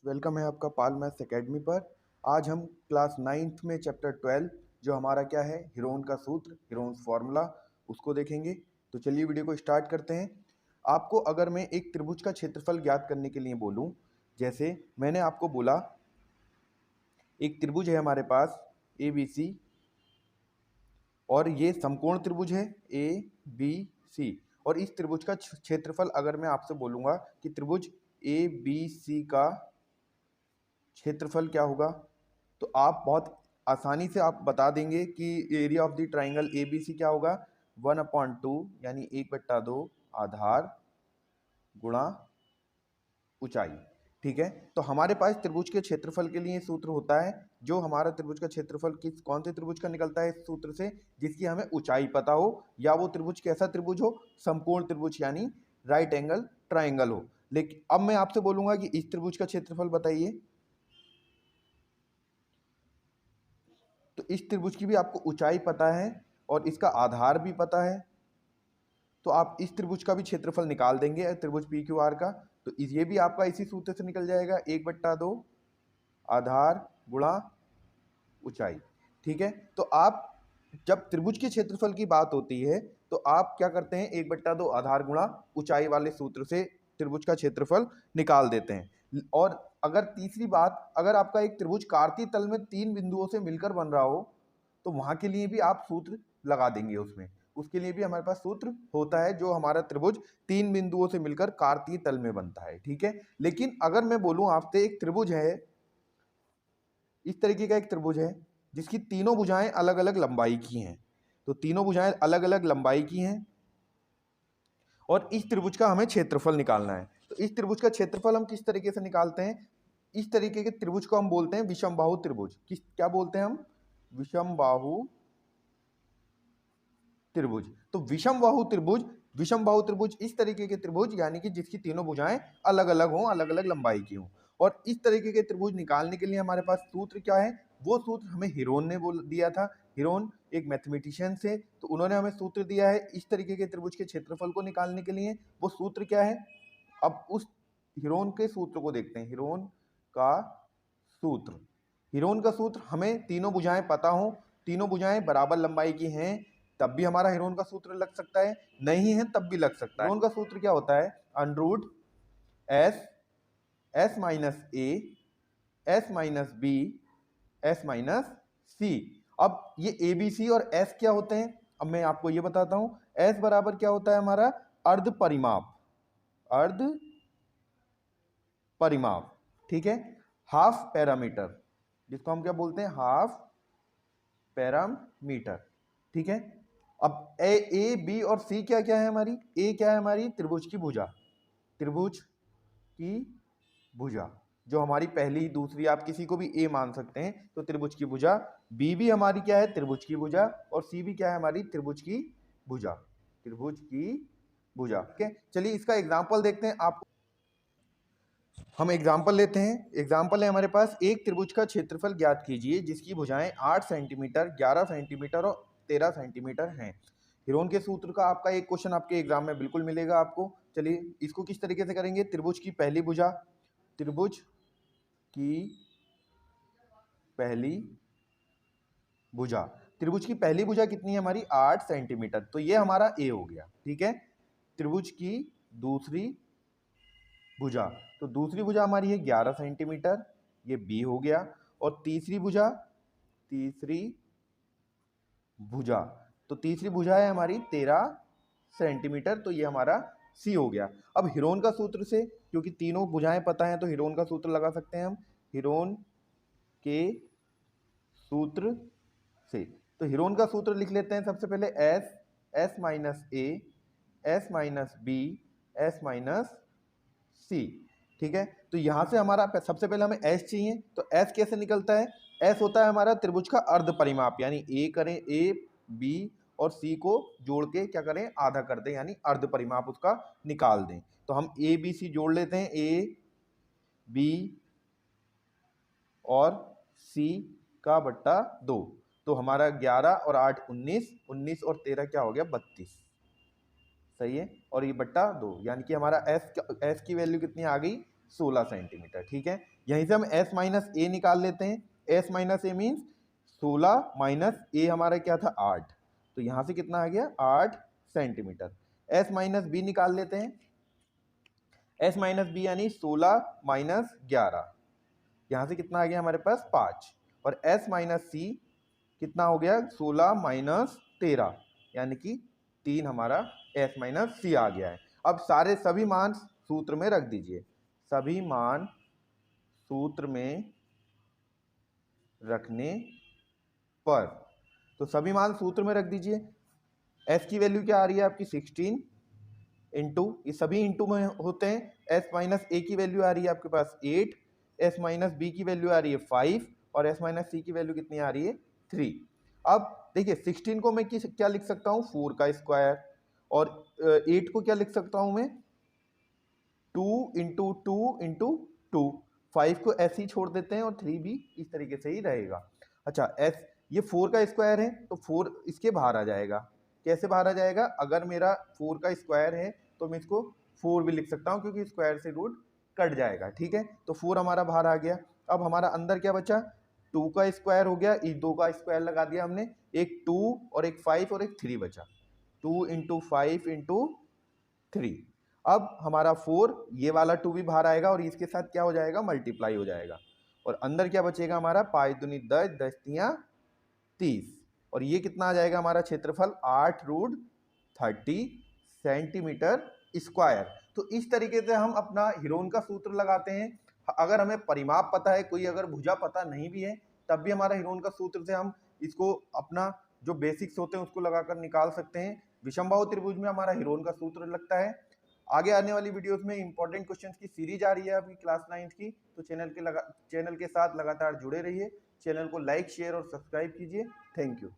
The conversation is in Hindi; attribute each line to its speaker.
Speaker 1: वेलकम है आपका पाल मैथ्स एकेडमी पर। आज हम क्लास 9th में चैप्टर 12 जो हमारा क्या है हीरोन का सूत्र, हीरोन्स फार्मूला, उसको देखेंगे। तो चलिए वीडियो को स्टार्ट करते हैं। आपको अगर मैं एक त्रिभुज का क्षेत्रफल ज्ञात करने के लिए बोलूं, जैसे मैंने आपको बोला एक त्रिभुज है हमारे पास ए बी सी और ये समकोण त्रिभुज है ए बी सी, और इस त्रिभुज का क्षेत्रफल अगर मैं आपसे बोलूँगा कि त्रिभुज ए बी सी का क्षेत्रफल क्या होगा, तो आप बहुत आसानी से आप बता देंगे कि area of the triangle A B C क्या होगा, 1/2 यानी 1/2 आधार गुणा ऊंचाई। ठीक है, तो हमारे पास त्रिभुज के क्षेत्रफल के लिए सूत्र होता है, जो हमारा त्रिभुज का क्षेत्रफल कौन से त्रिभुज का निकलता है इस सूत्र से, जिसकी हमें ऊंचाई पता हो, या वो त्रिभुज कैसा त्रिभुज हो, समकोण त्रिभुज यानी राइट एंगल ट्राइंगल हो। लेकिन अब मैं आपसे बोलूंगा कि इस त्रिभुज का क्षेत्रफल बताइए, तो इस त्रिभुज की भी आपको ऊंचाई पता है और इसका आधार भी पता है, तो आप इस त्रिभुज का भी क्षेत्रफल निकाल देंगे, त्रिभुज पी क्यू आर का। तो ये भी आपका इसी सूत्र से निकल जाएगा, 1/2 आधार गुणा ऊंचाई। ठीक है, तो आप जब त्रिभुज के क्षेत्रफल की बात होती है तो आप क्या करते हैं, 1/2 आधार गुणा ऊंचाई वाले सूत्र से त्रिभुज का क्षेत्रफल निकाल देते हैं। और अगर तीसरी बात, अगर आपका एक त्रिभुज कार्तीय तल में 3 बिंदुओं से मिलकर बन रहा हो, तो वहां के लिए भी आप सूत्र लगा देंगे उसमें, उसके लिए भी हमारे पास सूत्र होता है, जो हमारा त्रिभुज 3 बिंदुओं से मिलकर कार्तीय तल में बनता है। ठीक है, लेकिन अगर मैं बोलूं आपसे एक त्रिभुज है, इस तरीके का एक त्रिभुज है जिसकी तीनों भुजाएं अलग अलग लंबाई की हैं, तो तीनों भुजाएं अलग अलग लंबाई की हैं और इस त्रिभुज का हमें क्षेत्रफल निकालना है। तो इस त्रिभुज का क्षेत्रफल हम किस तरीके से निकालते हैं, इस तरीके के त्रिभुज को हम बोलते हैं विषमबाहु त्रिभुज। क्या बोलते हैं हम, विषमबाहु त्रिभुज। तो विषमबाहु त्रिभुज इस तरीके के त्रिभुज यानी कि जिसकी तीनों भुजाएं अलग अलग हों, अलग अलग लंबाई की हों। और इस तरीके के त्रिभुज निकालने के लिए हमारे पास सूत्र क्या है, वो सूत्र हमें हीरोन ने बोल दिया था। हीरोन एक मैथमेटिशियन से, तो उन्होंने हमें सूत्र दिया है इस तरीके के त्रिभुज के क्षेत्रफल को निकालने के लिए। वो सूत्र क्या है, अब उस हीरोन के सूत्र को देखते हैं। सूत्र हीरोन का सूत्र, हमें तीनों भुजाएं पता हो, तीनों भुजाएं बराबर लंबाई की हैं, तब भी हमारा हीरोन का सूत्र लग सकता है, नहीं है तब भी लग सकता है। हीरोन का सूत्र क्या होता है, √ s minus A s minus B s minus C. अब ये ए बी सी और s क्या होते हैं, अब मैं आपको ये बताता हूं। s बराबर क्या होता है हमारा, अर्ध परिमाप। ठीक है, हाफ पैरामीटर, जिसको हम क्या बोलते हैं, हाफ पैरामीटर। ठीक है, अब ए बी और सी क्या क्या है हमारी, ए क्या है हमारी त्रिभुज की भुजा, त्रिभुज की भुजा जो हमारी पहली दूसरी आप किसी को भी ए मान सकते हैं, तो त्रिभुज की भुजा। बी भी हमारी क्या है, त्रिभुज की भुजा, और सी भी क्या है हमारी त्रिभुज की भुजा, त्रिभुज की भुजा। ठीक है, चलिए इसका एग्जांपल देखते हैं। आप हम एग्जाम्पल लेते हैं। एग्जाम्पल है हमारे पास, एक त्रिभुज का क्षेत्रफल ज्ञात कीजिए जिसकी भुजाएं 8 सेंटीमीटर, 11 सेंटीमीटर और 13 सेंटीमीटर हैं। हीरोन के सूत्र का आपका एक क्वेश्चन आपके एग्जाम में बिल्कुल मिलेगा आपको। चलिए इसको किस तरीके से करेंगे, त्रिभुज की पहली भुजा, त्रिभुज की पहली भुजा, त्रिभुज की पहली भुजा कितनी है हमारी, 8 सेंटीमीटर, तो ये हमारा ए हो गया। ठीक है, त्रिभुज की दूसरी भुजा, तो दूसरी भुजा हमारी है 11 सेंटीमीटर, ये बी हो गया। और तीसरी भुजा तो तीसरी भुजा है हमारी 13 सेंटीमीटर, तो ये हमारा सी हो गया। अब हीरोन का सूत्र से, क्योंकि तीनों भुजाएं पता है, तो हीरोन का सूत्र लगा सकते हैं हम। हीरोन के सूत्र से, तो हीरोन का सूत्र लिख लेते हैं सबसे पहले, S minus A S minus B S minus C. ठीक है, तो यहां से हमारा सबसे पहले हमें एस चाहिए, तो एस कैसे निकलता है, एस होता है हमारा त्रिभुज का अर्ध परिमाप, यानी ए करें, ए बी और सी को जोड़ के क्या करें, आधा कर दें, यानी अर्ध परिमाप उसका निकाल दें। तो हम ए बी सी जोड़ लेते हैं, ए बी और सी का बट्टा 2, तो हमारा 11 और 8 19, 19 और 13 क्या हो गया, 32। सही है, और ये बट्टा 2, यानी कि हमारा एस की वैल्यू कितनी आ गई, 16 सेंटीमीटर। ठीक है, यहीं से हम s माइनस ए निकाल लेते हैं। s माइनस ए मीन्स 16 माइनस ए हमारा क्या था 8, तो यहाँ से कितना आ गया 8 सेंटीमीटर। s माइनस बी निकाल लेते हैं। s माइनस बी यानी 16 माइनस 11, यहाँ से कितना आ गया हमारे पास 5। और s माइनस सी कितना हो गया 16 माइनस 13 यानी कि 3 हमारा s माइनस सी आ गया है। अब सभी मान सूत्र में रख दीजिए, सभी मान सूत्र में रखने पर, तो सभी मान सूत्र में रख दीजिए। s की वैल्यू क्या आ रही है आपकी 16 इंटू, ये सभी इंटू में होते हैं। s माइनस ए की वैल्यू आ रही है आपके पास 8, s माइनस बी की वैल्यू आ रही है 5 और s माइनस सी की वैल्यू कितनी आ रही है 3। अब देखिए 16 को मैं क्या लिख सकता हूँ 4 का स्क्वायर, और 8 को क्या लिख सकता हूँ मैं 2 इंटू 2 इंटू 2। 5 को ऐसे ही छोड़ देते हैं और 3 भी इस तरीके से ही रहेगा। अच्छा ये 4 का स्क्वायर है तो 4 इसके बाहर आ जाएगा। कैसे बाहर आ जाएगा, अगर मेरा 4 का स्क्वायर है तो मैं इसको 4 भी लिख सकता हूँ क्योंकि स्क्वायर से रूट कट जाएगा। ठीक है, तो 4 हमारा बाहर आ गया। अब हमारा अंदर क्या बचा 2 का स्क्वायर हो गया, इस 2 का स्क्वायर लगा दिया हमने, एक 2 और एक 5 और एक 3 बचा, 2 इंटू 5 इंटू 3। अब हमारा 4, ये वाला 2 भी बाहर आएगा और इसके साथ क्या हो जाएगा मल्टीप्लाई हो जाएगा, और अंदर क्या बचेगा हमारा 5 दूनी 10, 10 तियां 30, और ये कितना आ जाएगा हमारा क्षेत्रफल 8√30 सेंटीमीटर स्क्वायर। तो इस तरीके से हम अपना हीरोन का सूत्र लगाते हैं। अगर हमें परिमाप पता है, कोई अगर भुजा पता नहीं भी है, तब भी हमारा हीरोन का सूत्र से हम इसको अपना जो बेसिक्स होते हैं उसको लगाकर निकाल सकते हैं। विषमबाहु त्रिभुज में हमारा हीरोन का सूत्र लगता है। आगे आने वाली वीडियोस में इंपॉर्टेंट क्वेश्चंस की सीरीज आ रही है अभी क्लास 9th की, तो चैनल के साथ लगातार जुड़े रहिए। चैनल को लाइक शेयर और सब्सक्राइब कीजिए। Thank you.